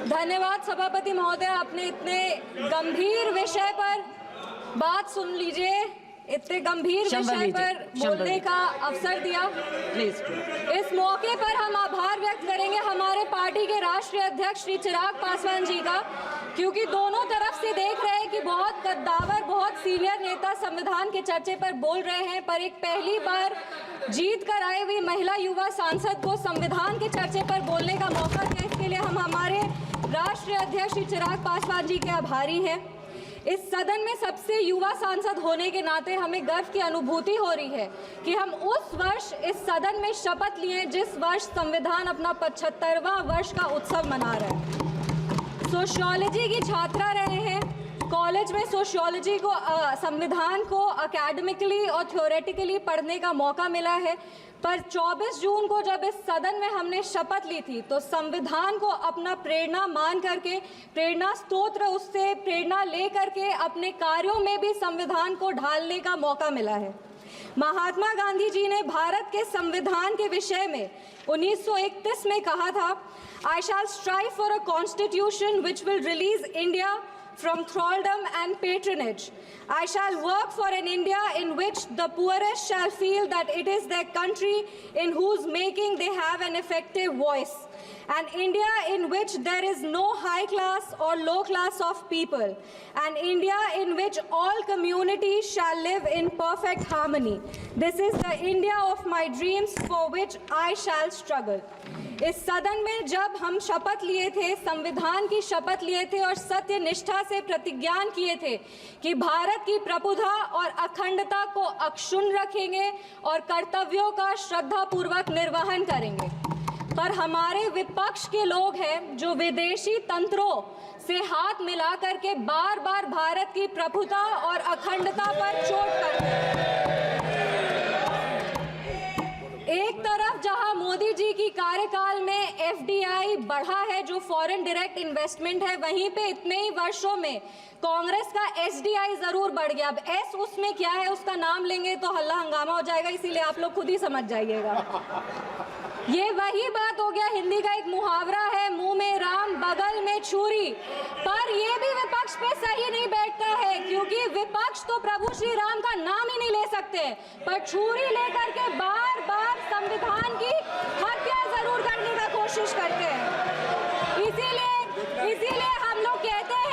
धन्यवाद सभापति महोदय, आपने इतने गंभीर विषय पर बात सुन लीजिए, इतने गंभीर विषय पर बोलने का अवसर दिया। इस मौके पर हम आभार व्यक्त करेंगे हमारे पार्टी के राष्ट्रीय अध्यक्ष श्री चिराग पासवान जी का, क्योंकि दोनों तरफ से देख रहे हैं कि बहुत कद्दावर, बहुत सीनियर नेता संविधान के चर्चे पर बोल रहे हैं, पर एक पहली बार जीत कर आई हुई महिला युवा सांसद को संविधान के चर्चे पर बोलने का मौका दिया। इसके लिए हम हमारे राष्ट्रीय अध्यक्ष श्री चिराग पासवान जी के आभारी हैं। इस सदन में सबसे युवा सांसद होने के नाते हमें गर्व की अनुभूति हो रही है कि हम उस वर्ष इस सदन में शपथ लिए जिस वर्ष संविधान अपना 75वां वर्ष का उत्सव मना रहे हैं। सोशियोलॉजी की छात्रा रहे हैं, कॉलेज में सोशियोलॉजी को संविधान को एकेडमिकली और थ्योरेटिकली पढ़ने का मौका मिला है, पर 24 जून को जब इस सदन में हमने शपथ ली थी तो संविधान को अपना प्रेरणा मान करके, प्रेरणा स्तोत्र उससे प्रेरणा ले करके अपने कार्यों में भी संविधान को ढालने का मौका मिला है। महात्मा गांधी जी ने भारत के संविधान के विषय में 1931 में कहा था, I shall strive for a constitution which will release India from thraldom and patronage. I shall work for an India in which the poorest shall feel that it is their country in whose making they have an effective voice. An India in which there is no high class or low class of people. An India in which all communities shall live in perfect harmony. This is the India of my dreams for which I shall struggle. इस सदन में जब हम शपथ लिए थे, संविधान की शपथ लिए थे और सत्य निष्ठा से प्रतिज्ञान किए थे कि भारत की प्रभुता और अखंडता को अक्षुण्ण रखेंगे और कर्तव्यों का श्रद्धापूर्वक निर्वहन करेंगे, पर हमारे विपक्ष के लोग हैं जो विदेशी तंत्रों से हाथ मिला करके बार बार भारत की प्रभुता और अखंडता पर चोट करते हैं। एक तरफ जहां मोदी जी की कार्यकाल में एफडीआई बढ़ा है, जो फॉरेन डायरेक्ट इन्वेस्टमेंट है, वहीं पे इतने ही वर्षों में कांग्रेस का एसडीआई जरूर बढ़ गया। अब एस उसमें क्या है, उसका नाम लेंगे तो हल्ला हंगामा हो जाएगा, इसीलिए आप लोग खुद ही समझ जाइएगा। ये वही बात हो गया, हिंदी का एक मुहावरा है, मुंह में राम बगल में छुरी, पर ये भी विपक्ष पे सही नहीं बैठता है, क्योंकि विपक्ष तो प्रभु श्री राम का नाम ही नहीं ले सकते, पर छुरी लेकर के बार बार संविधान की हत्या जरूर करने का कोशिश करते हैं। इसीलिए हम लोग कहते हैं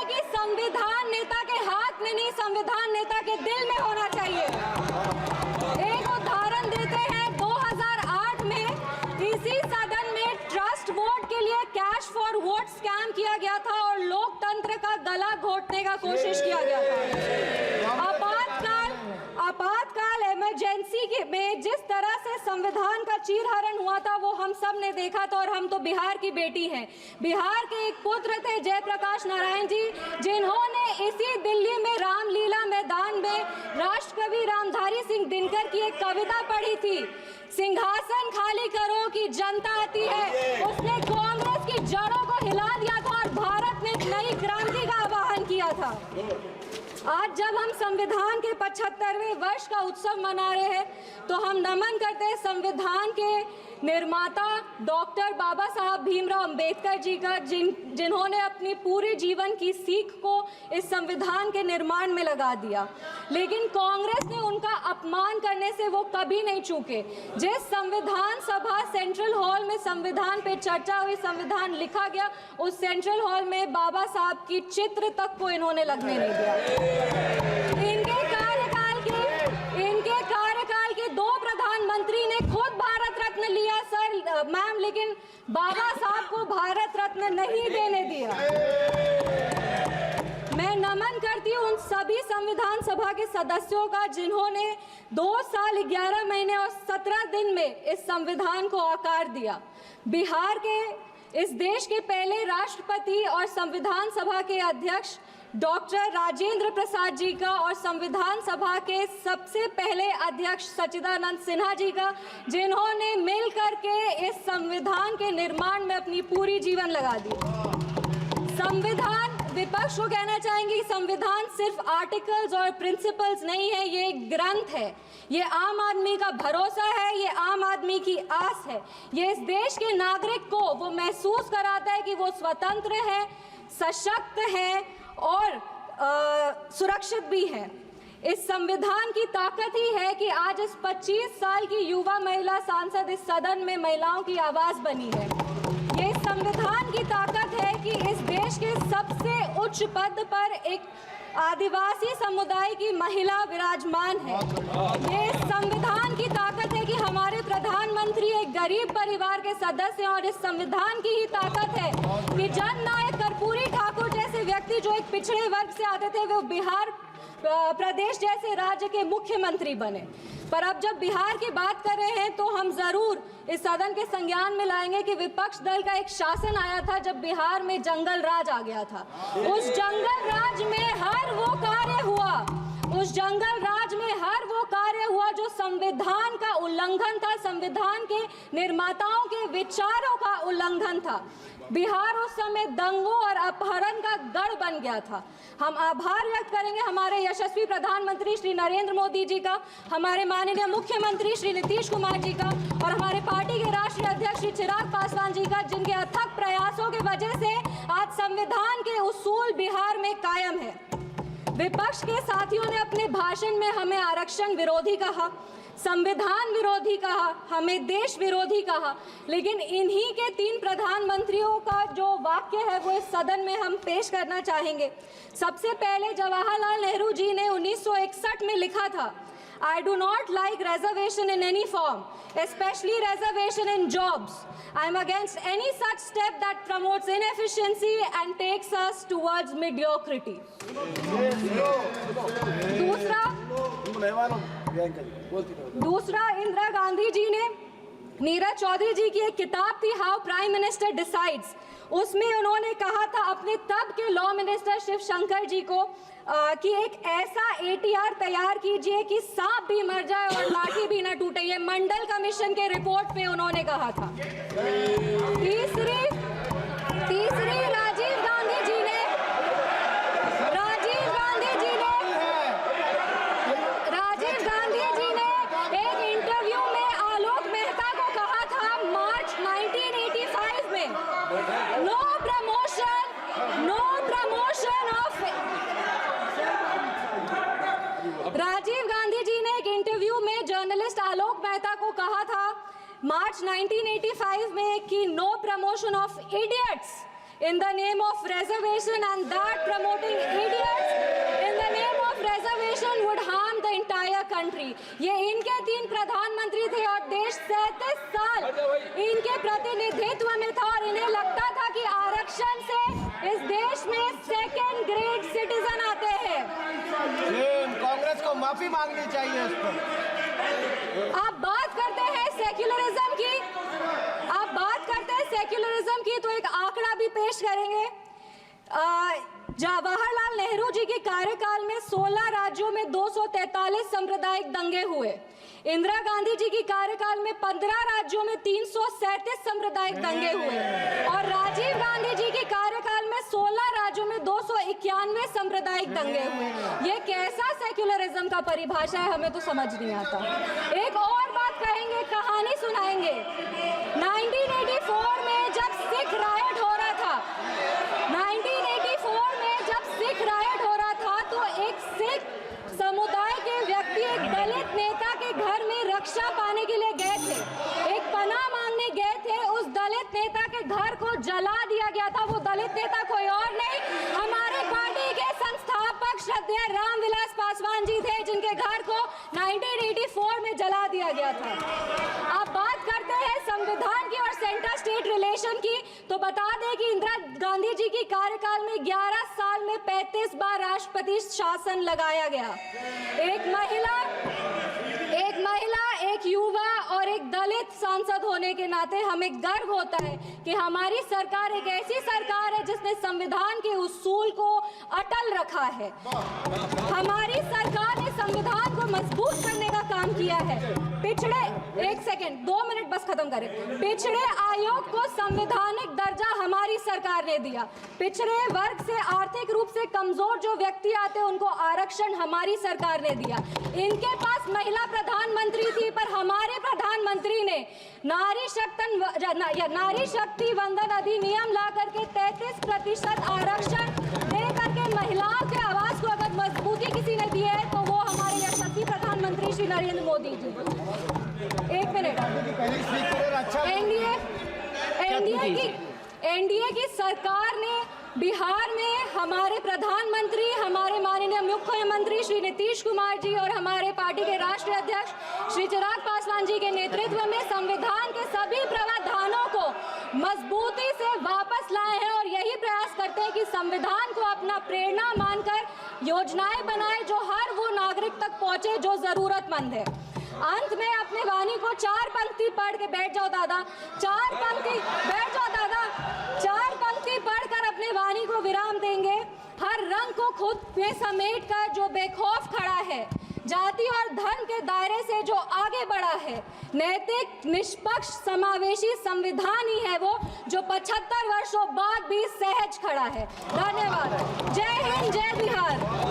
कि संविधान नेता के हाथ में नहीं, संविधान नेता के दिल में होना चाहिए। एक उदाहरण देते हैं, 2008 में इसी सदन में ट्रस्ट वोट के लिए कैश फॉर वोट स्कैम किया गया था और लोकतंत्र का गला घोटने का कोशिश किया गया था। आपातकाल इमरजेंसी में जिस तरह से संविधान का चीरहरण हुआ था वो हम सब ने देखा था, और हम तो बिहार की बेटी हैं। बिहार के एक पुत्र थे जयप्रकाश नारायण जी, जिन्होंने इसी दिल्ली में रामलीला मैदान में राष्ट्रकवि रामधारी सिंह दिनकर की एक कविता पढ़ी थी, सिंहासन खाली करो कि जनता आती है। उसने कांग्रेस की जड़ों को हिला दिया था और भारत में एक नई क्रांति का आह्वान किया था। आज जब हम संविधान के 75वें वर्ष का उत्सव मना रहे हैं तो हम नमन करते हैं संविधान के निर्माता डॉक्टर बाबा साहब भीमराव अंबेडकर जी का, जिन्होंने अपनी पूरे जीवन की सीख को इस संविधान के निर्माण में लगा दिया। लेकिन कांग्रेस ने उनका अपमान करने से वो कभी नहीं चूके। जिस संविधान सभा सेंट्रल हॉल में संविधान पे चर्चा हुई, संविधान लिखा गया, उस सेंट्रल हॉल में बाबा साहब की चित्र तक को इन्होंने लगने नहीं दिया। इनके कार्यकाल के 2 प्रधानमंत्री ने खुद भारत रत्न लिया सर मैम, लेकिन बाबा साहब को भारत रत्न नहीं देने दिया। मैं नमन करती हूँ उन सभी संविधान सभा के सदस्यों का जिन्होंने 2 साल 11 महीने और 17 दिन में इस संविधान को आकार दिया। बिहार के, इस देश के पहले राष्ट्रपति और संविधान सभा के अध्यक्ष डॉक्टर राजेंद्र प्रसाद जी का और संविधान सभा के सबसे पहले अध्यक्ष सच्चिदानंद सिन्हा जी का, जिन्होंने मिल करके इस संविधान के निर्माण में अपनी पूरी जीवन लगा दी। संविधान विपक्ष को कहना चाहेंगे कि संविधान सिर्फ आर्टिकल्स और प्रिंसिपल्स नहीं है, ये एक ग्रंथ है, ये आम आदमी का भरोसा है, ये आम आदमी की आस है, ये इस देश के नागरिक को वो महसूस कराता है कि वो स्वतंत्र है, सशक्त है और सुरक्षित भी है। इस संविधान की ताकत ही है कि आज इस 25 साल की युवा महिला सांसद इस सदन में महिलाओं की आवाज बनी है। ये संविधान की ताकत है कि इस देश के सबसे उच्च पद पर एक आदिवासी समुदाय की महिला विराजमान है। ये संविधान की ताकत है कि हमारे प्रधानमंत्री एक गरीब परिवार के सदस्य हैं और इस संविधान की ही ताकत है कि जननायक कर्पूरी ठाकुर जैसे व्यक्ति जो एक पिछड़े वर्ग से आते थे वो बिहार प्रदेश जैसे राज्य के मुख्यमंत्री बने। पर अब जब बिहार की बात कर रहे हैं तो हम जरूर इस सदन के संज्ञान में लाएंगे कि विपक्ष दल का एक शासन आया था जब बिहार में जंगल राज आ गया था। उस जंगल राज में हर वो कार्य हुआ, उस जंगल राज में हर वो कार्य हुआ जो संविधान का उल्लंघन था, संविधान के निर्माताओं के विचारों का उल्लंघन था। बिहार उस समय दंगों और अपहरण का गढ़ बन गया था। हम आभार व्यक्त करेंगे हमारे यशस्वी प्रधानमंत्री श्री नरेंद्र मोदी जी का, हमारे माननीय मुख्यमंत्री श्री नीतीश कुमार जी का और हमारे पार्टी के राष्ट्रीय अध्यक्ष श्री चिराग पासवान जी का, जिनके अथक प्रयासों की वजह से आज संविधान के उसूल बिहार में कायम है। विपक्ष के साथियों ने अपने भाषण में हमें आरक्षण विरोधी कहा, संविधान विरोधी कहा, हमें देश विरोधी कहा, लेकिन इन्हीं के 3 प्रधानमंत्रियों का जो वाक्य है वो इस सदन में हम पेश करना चाहेंगे। सबसे पहले जवाहरलाल नेहरू जी ने 1961 में लिखा था, I do not like reservation in any form, especially reservation in jobs. I am against any such step that promotes inefficiency and takes us towards mediocrity. दूसरा इंदिरा गांधी जी ने, नीरज चौधरी जी की एक किताब थी हाउ प्राइम मिनिस्टर डिसाइड्स, उसमें उन्होंने कहा था अपने तब के लॉ मिनिस्टर शिव शंकर जी को कि एक ऐसा ATR तैयार कीजिए कि सांप भी मर जाए और लाठी भी न टूटे। ये मंडल कमीशन के रिपोर्ट पे उन्होंने कहा था। तीसरी राजीव गांधी जी ने एक इंटरव्यू में आलोक मेहता को कहा था मार्च 1985 में, no promotion of. Rajiv Gandhi ji ने एक इंटरव्यू में जर्नलिस्ट आलोक मेहता को कहा था मार्च 1985 में कि no promotion of idiots in the name of reservation, and that promoting idiots in the name of reservation would harm the entire country. ये इनके 3 प्रधानमंत्री थे और देश 37 साल इनके प्रतिनिधित्व में था और इन्हें लगता था कि आरक्षण से इस देश में 2nd ग्रेड सिटीजन आते हैं। कांग्रेस को माफी मांगनी चाहिए इस पर। आप बात करते हैं सेक्युलरिज्म की, तो एक आंकड़ा भी पेश करेंगे। जवाहरलाल नेहरू जी के कार्यकाल में 16 राज्यों में 243 सांप्रदायिक दंगे हुए। इंदिरा गांधी जी की कार्यकाल में 15 राज्यों में 337 सांप्रदायिक दंगे हुए और राजीव गांधी जी के कार्यकाल में 16 राज्यों में 291 सांप्रदायिक दंगे हुए। ये कैसा सेक्युलरिज्म का परिभाषा है, हमें तो समझ नहीं आता। एक और बात कहेंगे, कहानी सुनाएंगे। 1984 में जब सिख रायट हो रहा था, 1984 में जब सिख रायट हो रहा था तो एक सिख समुदाय के व्यक्ति एक दलित नेता के घर में रक्षा पाने के लिए गए थे, एक पनाह मांगने गए थे। उस दलित नेता के घर को जला दिया गया था। वो दलित नेता कोई और नहीं, हमारे पार्टी के संस्थापक श्रद्धेय रामविलास पासवान जी थे, जिनके घर को 1984 में जला दिया गया था। आप बात करते हैं संविधान की और सेंटर स्टेट रिलेशन की, तो बता दें कि इंदिरा गांधी जी की कार्यकाल में 11 साल में 35 बार राष्ट्रपति शासन लगाया गया। एक महिला, एक युवा और एक दलित सांसद होने के नाते हमें गर्व होता है कि हमारी सरकार एक ऐसी सरकार है जिसने संविधान के उसूल को अटल रखा है। हमारी सरकार ने संविधान को मजबूत करने का काम किया है। पिछड़े 1 सेकेंड 2 मिनट बस खत्म करें। पिछड़े आयोग को संवैधानिक दर्जा हमारी सरकार ने दिया। पिछड़े वर्ग से आर्थिक रूप से कमजोर जो व्यक्ति आते हैं उनको आरक्षण हमारी सरकार ने दिया। इनके पास महिला प्रधानमंत्री थी, पर हमारे प्रधानमंत्री ने नारी शक्ति वंदन अधिनियम ला करके 33% आरक्षण दे करके महिलाओं के आवाज को अगर मजबूती किसी ने दी है तो वो हमारे यशस्वी प्रधानमंत्री श्री नरेंद्र मोदी जी। 1 मिनट। एनडीए की सरकार ने बिहार में हमारे प्रधानमंत्री, हमारे माननीय मुख्यमंत्री श्री नीतीश कुमार जी और हमारे पार्टी के राष्ट्रीय अध्यक्ष श्री चिराग पासवान जी के नेतृत्व में संविधान के सभी प्रावधानों को मजबूती से वापस लाए हैं और यही प्रयास करते हैं कि संविधान को अपना प्रेरणा मानकर योजनाएं बनाए जो हर वो नागरिक तक पहुंचे जो जरूरतमंद है। अंत में अपने वाणी को 4 पंक्ति पढ़ के बैठ जाओ दादा, 4 पंक्ति बैठ जाओ दादा, 4 पंक्ति पढ़कर अपने वाणी को विराम देंगे। हर रंग को खुद में समेट कर जो बेखौफ खड़ा है, जाति और धर्म के दायरे से जो आगे बढ़ा है, नैतिक निष्पक्ष समावेशी संविधान ही है वो जो 75 वर्षों बाद भी सहज खड़ा है। धन्यवाद। जय हिंद, जय बिहार।